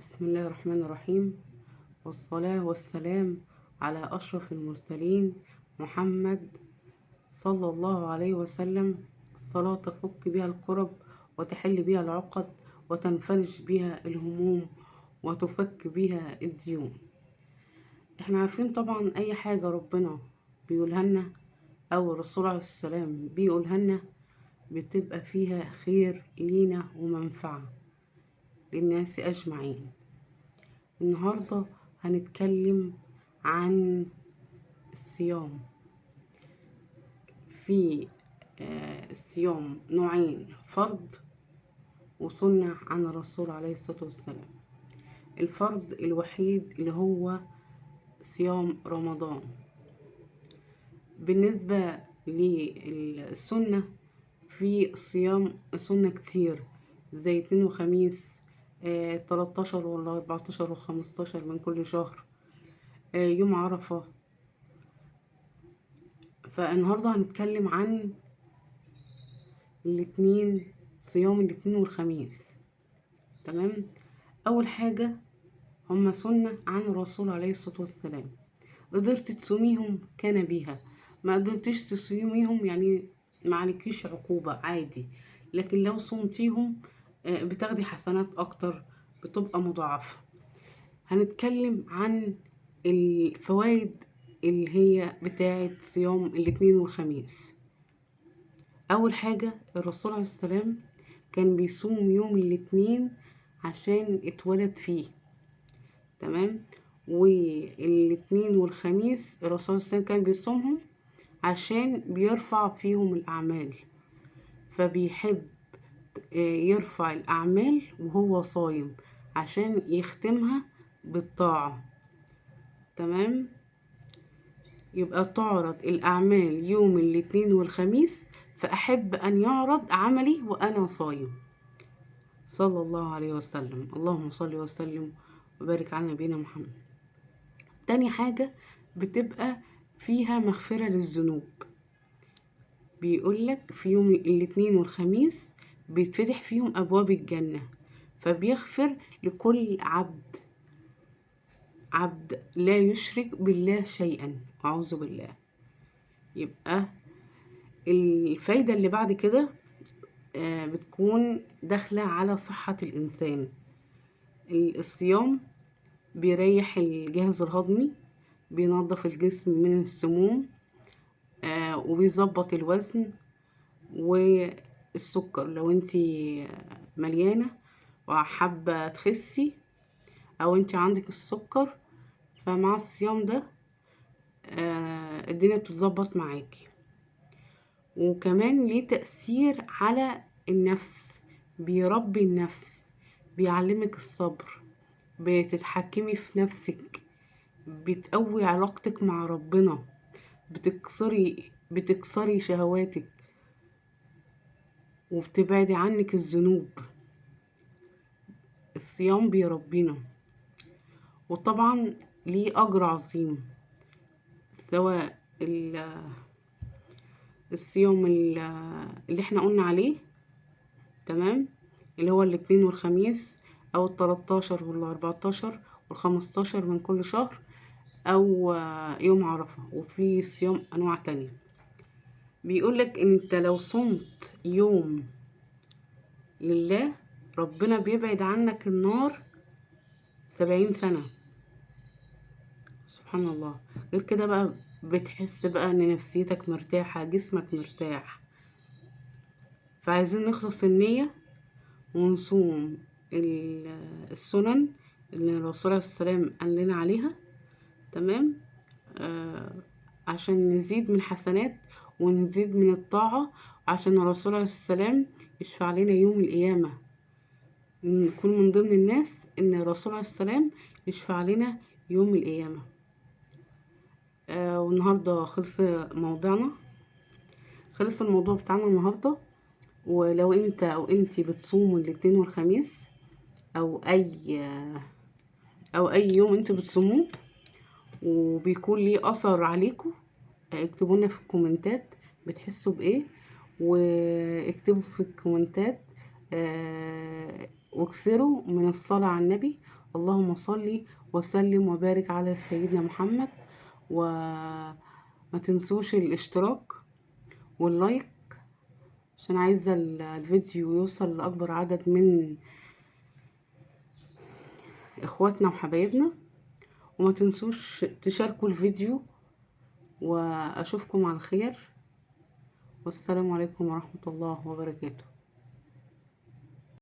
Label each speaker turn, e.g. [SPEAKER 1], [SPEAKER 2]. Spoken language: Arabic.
[SPEAKER 1] بسم الله الرحمن الرحيم، والصلاة والسلام على أشرف المرسلين محمد صلى الله عليه وسلم. الصلاة تفك بها الكرب وتحل بها العقد وتنفرج بها الهموم وتفك بها الديون. احنا عارفين طبعا أي حاجة ربنا بيقولها لنا أو الرسول عليه السلام بيقولها لنا بتبقى فيها خير لينا ومنفعة للناس أجمعين. النهاردة هنتكلم عن الصيام. في الصيام نوعين، فرض وسنة عن الرسول عليه الصلاة والسلام. الفرض الوحيد اللي هو صيام رمضان. بالنسبة للسنة، في صيام سنة كتير زي اثنين وخميس، 13 ولا 14 و15 من كل شهر، يوم عرفة. فالنهاردة هنتكلم عن الاتنين، صيام الاثنين والخميس. تمام. اول حاجة هما سنة عن الرسول عليه الصلاة والسلام. قدرت تصوميهم كان بيها، ما قدرتش تصوميهم يعني معلكيش عقوبة، عادي. لكن لو صمتيهم بتاخدي حسنات اكتر، بتبقى مضاعفة. هنتكلم عن الفوائد اللي هي بتاعة صيام الاثنين والخميس. اول حاجة الرسول عليه السلام كان بيصوم يوم الاثنين عشان اتولد فيه. تمام. والاثنين والخميس الرسول صلى الله عليه وسلم كان بيصومهم عشان بيرفع فيهم الاعمال، فبيحب يرفع الاعمال وهو صايم عشان يختمها بالطاعة. تمام. يبقى تعرض الاعمال يوم الاثنين والخميس، فاحب ان يعرض عملي وانا صايم. صلى الله عليه وسلم. اللهم صل وسلم وبارك على نبينا محمد. تاني حاجة بتبقى فيها مغفرة للذنوب. بيقولك في يوم الاثنين والخميس بيتفتح فيهم أبواب الجنة، فبيغفر لكل عبد لا يشرك بالله شيئا، أعوذ بالله. يبقى الفايدة اللي بعد كده بتكون داخلة على صحة الإنسان. الصيام بيريح الجهاز الهضمي، بينظف الجسم من السموم، وبيظبط الوزن والسكر. لو انتي مليانة وحابة تخسي او انتي عندك السكر، فمع الصيام ده الدنيا بتتظبط معاكي. وكمان ليه تأثير على النفس، بيربي النفس، بيعلمك الصبر، بتتحكمي في نفسك، بتقوي علاقتك مع ربنا، بتكسري شهواتك، وبتبعدي عنك الذنوب. الصيام بيربينا، وطبعا ليه أجر عظيم، سواء الصيام اللي احنا قلنا عليه، تمام، اللي هو الاثنين والخميس، او ال13 وال14 وال15 من كل شهر، او يوم عرفة. وفي صيام انواع تانية. بيقولك انت لو صمت يوم لله، ربنا بيبعد عنك النار 70 سنة. سبحان الله. غير كده بقى بتحس بقى ان نفسيتك مرتاحة، جسمك مرتاح. فعايزين نخلص النية ونصوم السنن اللي الرسول عليه السلام قال لنا عليها. تمام. عشان نزيد من الحسنات ونزيد من الطاعة، عشان الرسول عليه السلام يشفع لنا يوم القيامة، نكون من ضمن الناس ان الرسول عليه السلام يشفع لنا يوم القيامة. والنهاردة خلص الموضوع بتاعنا النهاردة. ولو انت او انتي بتصوموا الاثنين والخميس، او اي يوم انتوا بتصوموه وبيكون ليه اثر عليكم، اكتبوا لنا في الكومنتات بتحسوا بايه، واكتبوا في الكومنتات واكثروا من الصلاة على النبي اللهم صل وسلم وبارك على سيدنا محمد. وما تنسوش الاشتراك واللايك عشان عايزة الفيديو يوصل لأكبر عدد من اخواتنا وحبايبنا. وما تنسوش تشاركوا الفيديو، واشوفكم على خير، والسلام عليكم ورحمة الله وبركاته.